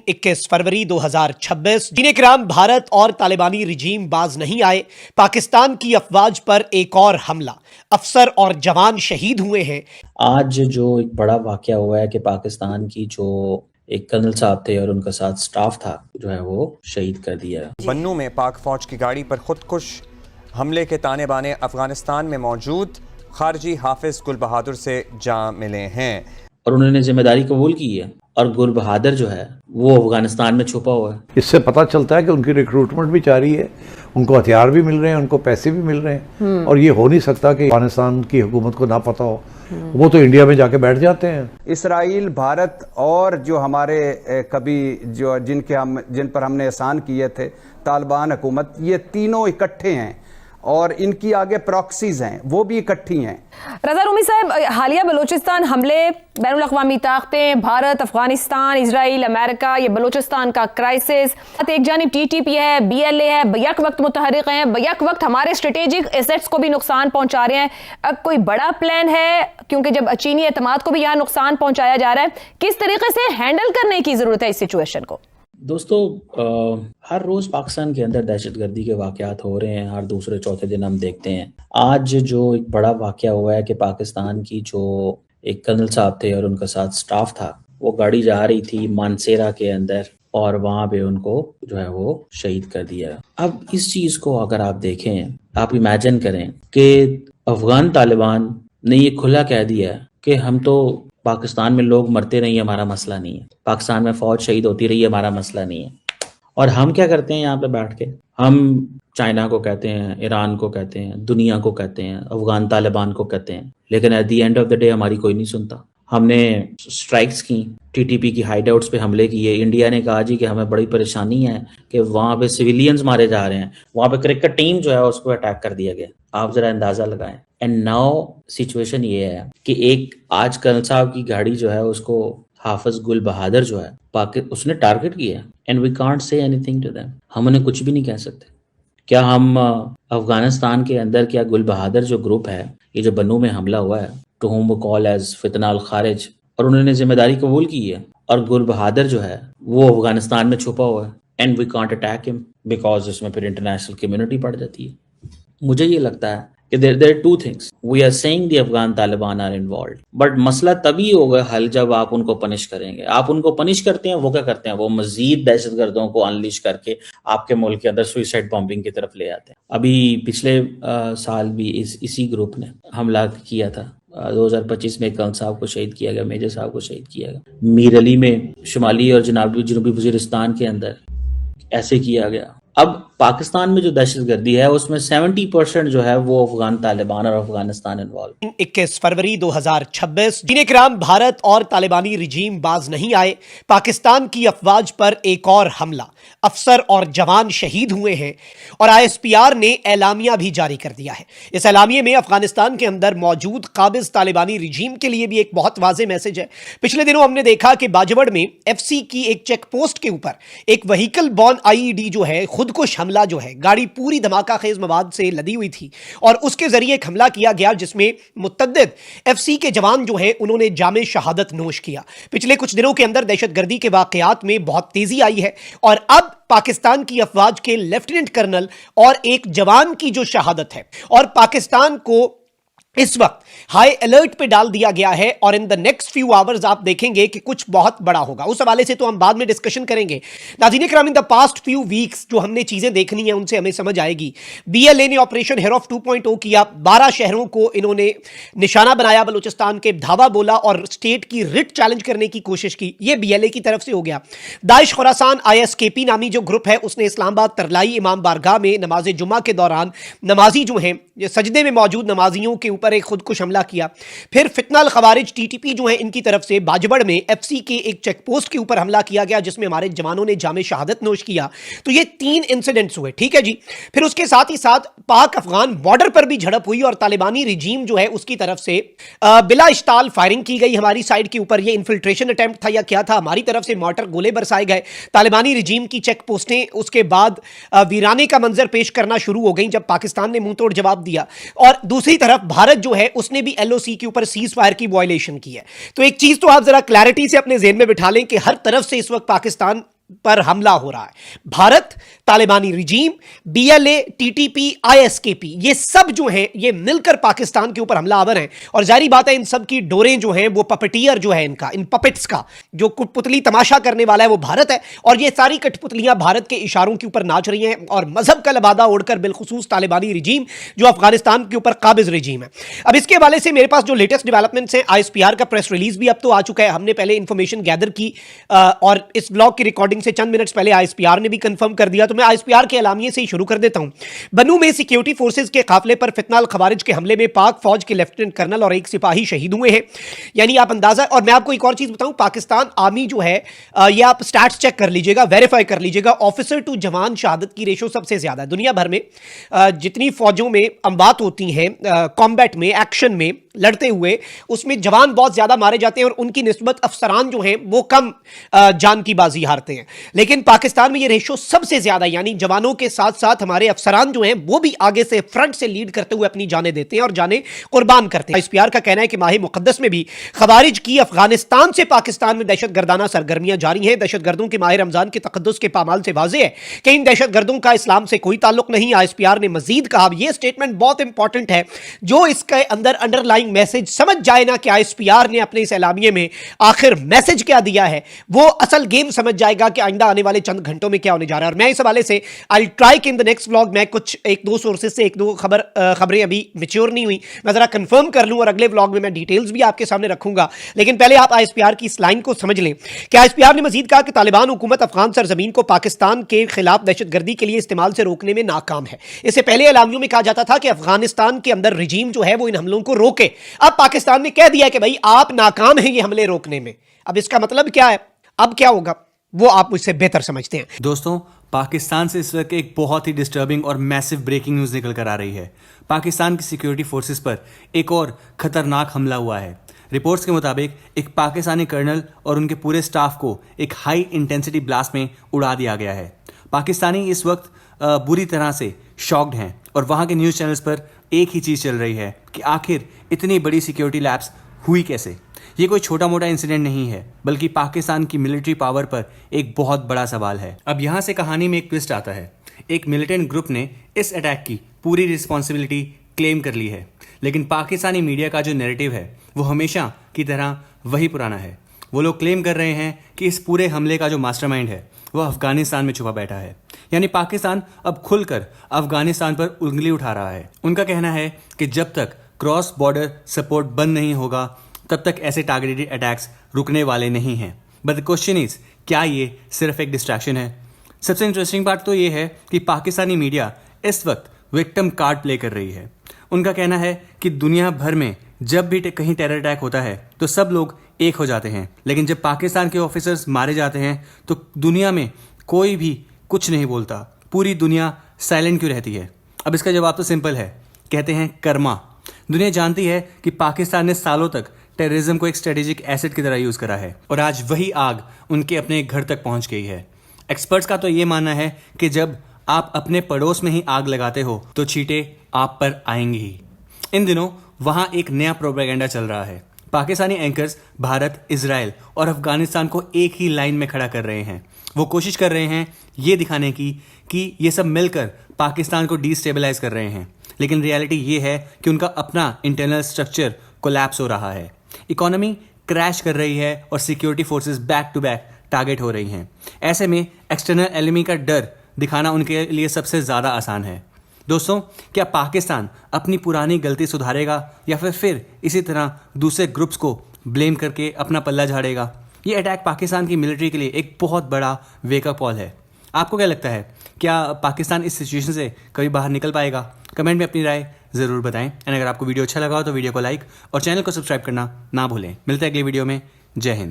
21 फरवरी 2026 दीन कराम भारत और तालिबानी रिजीम बाज नहीं आए। पाकिस्तान की अफवाज पर एक और हमला, अफसर और जवान शहीद हुए हैं। आज जो एक बड़ा वाकया हुआ है कि पाकिस्तान की जो एक कर्नल साहब थे और उनका साथ स्टाफ था जो है वो शहीद कर दिया। बन्नू में पाक फौज की गाड़ी पर खुदकुश हमले के ताने बाने अफगानिस्तान में मौजूद खारजी हाफिज गुल बहादुर से जा मिले हैं और उन्होंने जिम्मेदारी कबूल की है और गुल बहादुर जो है वो अफगानिस्तान में छुपा हुआ है। इससे पता चलता है कि उनकी रिक्रूटमेंट भी जारी है, उनको हथियार भी मिल रहे हैं, उनको पैसे भी मिल रहे हैं और ये हो नहीं सकता कि अफगानिस्तान की हुकूमत को ना पता हो। वो तो इंडिया में जाके बैठ जाते हैं। इसराइल, भारत और जो हमारे कभी जो जिन पर हमने एहसान किए थे तालिबान हुकूमत, ये तीनों इकट्ठे हैं और इनकी आगे प्रॉक्सीज हैं, वो भी इकट्ठी हैं। रज़ा रूमी साहब, हालिया बलूचिस्तान हमले, बैनुल अक़वामी ताकतें, भारत, अफगानिस्तान, इजराइल, अमेरिका, ये बलूचिस्तान का क्राइसिस, एक जानिब TTP है, BLA है, बैक वक्त मुतहरिक हैं, बैक वक्त हमारे स्ट्रेटेजिक एसेट्स को भी नुकसान पहुंचा रहे हैं। अब कोई बड़ा प्लान है, क्योंकि जब चीनी एतमाद को भी यहाँ नुकसान पहुंचाया जा रहा है, किस तरीके से हैंडल करने की जरूरत है इस सिचुएशन को? दोस्तों, हर रोज पाकिस्तान के अंदर दहशतगर्दी के वाकयात हो रहे हैं, हर दूसरे चौथे दिन हम देखते हैं। आज जो एक बड़ा वाकया हुआ है कि पाकिस्तान की जो एक कर्नल साहब थे और उनका साथ स्टाफ था, वो गाड़ी जा रही थी मानसेरा के अंदर और वहां पे उनको जो है वो शहीद कर दिया। अब इस चीज को अगर आप देखें, आप इमेजिन करें कि अफगान तालिबान ने ये खुला कह दिया कि हम तो पाकिस्तान में लोग मरते रही, हमारा मसला नहीं है, पाकिस्तान में फौज शहीद होती रही, हमारा मसला नहीं है। और हम क्या करते हैं यहाँ पे बैठ के, हम चाइना को कहते हैं, ईरान को कहते हैं, दुनिया को कहते हैं, अफगान तालिबान को कहते हैं, लेकिन at the end of the day हमारी कोई नहीं सुनता। हमने स्ट्राइक्स की, TTP की हाइडआउट्स पे हमले किए। इंडिया ने कहा जी कि हमें बड़ी परेशानी है कि वहाँ पे सिविलियंस मारे जा रहे हैं, वहाँ पे क्रिकेट टीम जो है उसको अटैक कर दिया गया। आप जरा अंदाजा लगाएं। एंड नाउ सिचुएशन ये है कि एक आज कर्नल साहब की गाड़ी जो है उसको हाफिज गुल बहादुर जो है उसने टारगेट किया and we can't say anything to them. हम उन्हें कुछ भी नहीं कह सकते। क्या हम अफगानिस्तान के अंदर, क्या गुल बहादुर जो ग्रुप है, ये जो बन्नू में हमला हुआ है, टू होम वो कॉल एज फितना अल खारिज, और उन्होंने जिम्मेदारी कबूल की है और गुल बहादुर जो है वो अफगानिस्तान में छुपा हुआ है and we can't attack him because उसमें फिर इंटरनेशनल कम्युनिटी पड़ जाती है। मुझे ये लगता है कि there are two things. We are saying the Afghan Taliban are involved, but मसला तभी होगा हल जब आप उनको पनिश करेंगे। आप उनको पनिश करते हैं, वो क्या करते हैं, वो मजीद दहशतगर्दों को अनलिश करके आपके मुल्क के अंदर सुइसाइड बॉम्बिंग की तरफ ले आते हैं। अभी पिछले साल भी इसी ग्रुप ने हमला किया था। 2025 में कर्नल साहब को शहीद किया गया, मेजर साहब को शहीद किया गया। मीर अली में, शुमाली और जनूबी वजीरिस्तान के अंदर ऐसे किया गया। अब पाकिस्तान में जो दहशतगर्दी है उसमें 70% जो है वो अफगान तालिबान और अफगानिस्तान इन्वॉल्व। 21 फरवरी 2026 दीन कराम भारत और तालिबानी रिजीम बाज नहीं आए। पाकिस्तान की अफवाज पर एक और हमला, अफसर और जवान शहीद हुए हैं और ISPR ने एलामिया भी जारी कर दिया है। इस एलामिया में अफगानिस्तान के अंदर मौजूद काबिज तालिबानी रिजीम के लिए भी एक बहुत वाज़ेह मैसेज है। पिछले दिनों हमने देखा कि बाजवड़ में FC की एक चेक पोस्ट के ऊपर एक व्हीकल बॉर्न IED जो है, खुदकुश हमला जो है, गाड़ी पूरी धमाका खेज मवाद से लदी हुई थी और उसके जरिए एक हमला किया गया जिसमें मुतअद्दिद FC के जवान जो है उन्होंने जामे शहादत नोश किया। पिछले कुछ दिनों के अंदर दहशतगर्दी के वाकयात में बहुत तेजी आई है और अब पाकिस्तान की अफवाज के लेफ्टिनेंट कर्नल और एक जवान की जो शहादत है और पाकिस्तान को इस वक्त हाई अलर्ट पे डाल दिया गया है और in the next few hours आप देखेंगे कि कुछ बहुत बड़ा होगा। उस हवाले से तो हम बाद में डिस्कशन करेंगे। नाज़रीन किराम, in the past few weeks जो हमने चीजें देखनी है उनसे हमें समझ आएगी। BLA ने ऑपरेशन हेरोफ 2.0 किया, 12 शहरों को इन्होंने निशाना बनाया, बलूचिस्तान के धावा बोला और स्टेट की रिट चैलेंज करने की कोशिश की। यह BLA की तरफ से हो गया। दाइश खुरासान ISKP नामी जो ग्रुप है उसने इस्लामाबाद तरलाई इमाम बारगाह में नमाज जुमा के दौरान नमाजी जो हैं, सजदे में मौजूद नमाजियों के पर एक खुदकुश हमला किया। फिर फितना अल खवारिज TTP जो है इनकी तरफ से बाजवड़ में FC के एक चेक पोस्ट के ऊपर हमला किया गया जिसमें हमारे जवानों ने जामे शहादत नोश किया। तो ये 3 इंसिडेंट्स हुए, ठीक है जी। फिर उसके साथ ही साथ पाक अफगान बॉर्डर पर भी झड़प हुई और तालिबानी रिजीम जो है उसकी तरफ से बिला इश्ताल फायरिंग की गई हमारी साइड के ऊपर। ये इन्फिल्ट्रेशन अटेम्प्ट था या क्या था, हमारी तरफ से मॉर्टर गोले बरसाए गए। तालिबानी रिजीम की चेक पोस्टें उसके बाद वीराने का मंजर पेश करना शुरू हो गई जब पाकिस्तान ने मुंह तोड़ जवाब दिया। और दूसरी तरफ भारत जो है उसने उसने भी LOC के ऊपर सीज फायर की वायलेशन की है। तो एक चीज तो आप जरा क्लैरिटी से अपने जेहन में बिठा लें कि हर तरफ से इस वक्त पाकिस्तान पर हमला हो रहा है। भारत, तालिबानी रिजीम, BLA, TTP, ISKP, ये सब जो हैं ये मिलकर पाकिस्तान के ऊपर हमलावर हैं। और जारी बात है इन सब की डोरें जो हैं वो पपेटियर जो है इनका, इन पपेट्स का जो कुटपुतली तमाशा करने वाला है वो भारत है। और ये सारी कठपुतलियां भारत के इशारों के ऊपर नाच रही हैं और मजहब का लबादा ओढ़कर बिलखुसूस तालिबानी रिजीम जो अफगानिस्तान के ऊपर काबिज रिजीम है। अब इसके हवाले से मेरे पास जो लेटेस्ट डेवलपमेंट्स हैं, ISPR का प्रेस रिलीज भी अब तो आ चुका है। हमने पहले इंफॉर्मेशन गैदर की और इस ब्लॉग की रिकॉर्डिंग से चंद मिनट्स पहले ISPR ने भी कंफर्म कर दिया। तो मैं ISPR के एलामिये से ही शुरू कर देता हूं। बन्नू में सिक्योरिटी फोर्सेस के काफिले पर फितना अल खवारिज के हमले में पाक फौज के लेफ्टिनेंट कर्नल और एक सिपाही शहीद हुए हैं। यानी आप अंदाजा, और मैं आपको एक और चीज बताऊं, पाकिस्तान आर्मी जो है ये आप स्टैट्स चेक कर लीजिएगा, वेरीफाई कर लीजिएगा, ऑफिसर टू जवान शहादत की रेशो सबसे ज्यादा है दुनिया भर में। जितनी फौजों में अमवात होती हैं कॉम्बैट में, एक्शन में लड़ते हुए, उसमें जवान बहुत ज्यादा मारे जाते हैं और उनकी निस्बत अफसरान जो हैं वो कम जान की बाजी हारते हैं। लेकिन पाकिस्तान में ये रेशो सबसे ज्यादा, यानी जवानों के साथ साथ हमारे अफसरान जो हैं वो भी आगे से फ्रंट से लीड करते हुए अपनी जानें देते हैं और जानें कुर्बान करते हैं। ISPR का कहना है कि माह मुकद्दस में भी खवारिज की अफगानिस्तान से पाकिस्तान में दहशतगर्दाना सरगर्मियां जारी हैं। दहशतगर्दों के माह रमजान के तकद्दुस के पामाल से वाज़ेह है कि इन दहशतगर्दों का इस्लाम से कोई ताल्लुक नहीं। ISPR ने मजीद कहा, यह स्टेटमेंट बहुत इंपॉर्टेंट है, जो इसके अंदर अंडरलाइंग मैसेज समझ जाए ना कि ISPR ने अपने इस एलामिये में आखिर मैसेज क्या दिया है, वो असल गेम समझ जाएगा कि आइंदा आने वाले चंद घंटों में क्या होने जा रहा है। और मैं इस हवाले से आई ट्राई कि इन द नेक्स्ट व्लॉग मैं कुछ एक दो सोर्सेज से एक दो खबरें अभी मैच्योर नहीं हुई, मैं जरा कंफर्म कर लूं और अगले व्लॉग में मैं डिटेल्स भी आपके सामने रखूंगा। लेकिन पहले आप ISPR की इस लाइन को समझ लें कि ISPR ने मजीद कहा कि तालिबान हुकूमत अफगान सरजमीन को पाकिस्तान के खिलाफ दहशतगर्दी के लिए इस्तेमाल से रोकने में नाकाम है। इससे पहले एलामियों में कहा जाता था कि अफगानिस्तान के अंदर रिजीम जो है वो इन हमलों को रोके। अब पाकिस्तान ने कह दिया कि भाई आप नाकाम हैं ये हमले रोकने में। अब इसका मतलब क्या है, अब क्या होगा वो आप मुझसे बेहतर समझते हैं। दोस्तों, पाकिस्तान से इस वक्त एक बहुत ही डिस्टर्बिंग और मैसिव ब्रेकिंग न्यूज़ निकल कर आ रही है। पाकिस्तान की सिक्योरिटी फोर्सेस पर एक और खतरनाक हमला हुआ है। रिपोर्ट्स के मुताबिक एक पाकिस्तानी कर्नल और उनके पूरे स्टाफ को एक हाई इंटेंसिटी ब्लास्ट में उड़ा दिया गया है। पाकिस्तानी इस वक्त बुरी तरह से शॉक्ड हैं और वहाँ के न्यूज़ चैनल्स पर एक ही चीज़ चल रही है कि आखिर इतनी बड़ी सिक्योरिटी लैप्स हुई कैसे। ये कोई छोटा मोटा इंसिडेंट नहीं है, बल्कि पाकिस्तान की मिलिट्री पावर पर एक बहुत बड़ा सवाल है। अब यहाँ से कहानी में एक ट्विस्ट आता है। एक मिलिटेंट ग्रुप ने इस अटैक की पूरी रिस्पॉन्सिबिलिटी क्लेम कर ली है, लेकिन पाकिस्तानी मीडिया का जो नैरेटिव है वो हमेशा की तरह वही पुराना है। वो लोग क्लेम कर रहे हैं कि इस पूरे हमले का जो मास्टरमाइंड है वो अफगानिस्तान में छुपा बैठा है। यानी पाकिस्तान अब खुलकर अफगानिस्तान पर उंगली उठा रहा है। उनका कहना है कि जब तक क्रॉस बॉर्डर सपोर्ट बंद नहीं होगा तब तक ऐसे टारगेटेड अटैक्स रुकने वाले नहीं हैं। बट द क्वेश्चन इज, क्या ये सिर्फ एक डिस्ट्रैक्शन है? सबसे इंटरेस्टिंग बात तो ये है कि पाकिस्तानी मीडिया इस वक्त विक्टिम कार्ड प्ले कर रही है। उनका कहना है कि दुनिया भर में जब भी कहीं टेरर अटैक होता है तो सब लोग एक हो जाते हैं, लेकिन जब पाकिस्तान के ऑफिसर्स मारे जाते हैं तो दुनिया में कोई भी कुछ नहीं बोलता, पूरी दुनिया साइलेंट क्यों रहती है? अब इसका जवाब तो सिंपल है, कहते हैं कर्मा। दुनिया जानती है कि पाकिस्तान ने सालों तक टेररिज्म को एक स्ट्रेटेजिक एसेट की तरह यूज करा है और आज वही आग उनके अपने घर तक पहुंच गई है। एक्सपर्ट्स का तो ये मानना है कि जब आप अपने पड़ोस में ही आग लगाते हो तो चींटे आप पर आएंगी ही। इन दिनों वहां एक नया प्रोपेगेंडा चल रहा है। पाकिस्तानी एंकर्स भारत, इजराइल और अफगानिस्तान को एक ही लाइन में खड़ा कर रहे हैं। वो कोशिश कर रहे हैं ये दिखाने की कि ये सब मिलकर पाकिस्तान को डिस्टेबलाइज कर रहे हैं, लेकिन रियलिटी ये है कि उनका अपना इंटरनल स्ट्रक्चर कोलैप्स हो रहा है। इकोनॉमी क्रैश कर रही है और security forces back to back target हो रही हैं। ऐसे में एक्सटर्नल एनिमी का डर दिखाना उनके लिए सबसे ज़्यादा आसान है। दोस्तों, क्या पाकिस्तान अपनी पुरानी गलती सुधारेगा या फिर इसी तरह दूसरे ग्रुप्स को ब्लेम करके अपना पल्ला झाड़ेगा? ये अटैक पाकिस्तान की मिलिट्री के लिए एक बहुत बड़ा वेकअप कॉल है। आपको क्या लगता है, क्या पाकिस्तान इस सिचुएशन से कभी बाहर निकल पाएगा? कमेंट में अपनी राय ज़रूर बताएं। एंड अगर आपको वीडियो अच्छा लगा हो तो वीडियो को लाइक और चैनल को सब्सक्राइब करना ना भूलें। मिलते हैं अगले वीडियो में। जय हिंद।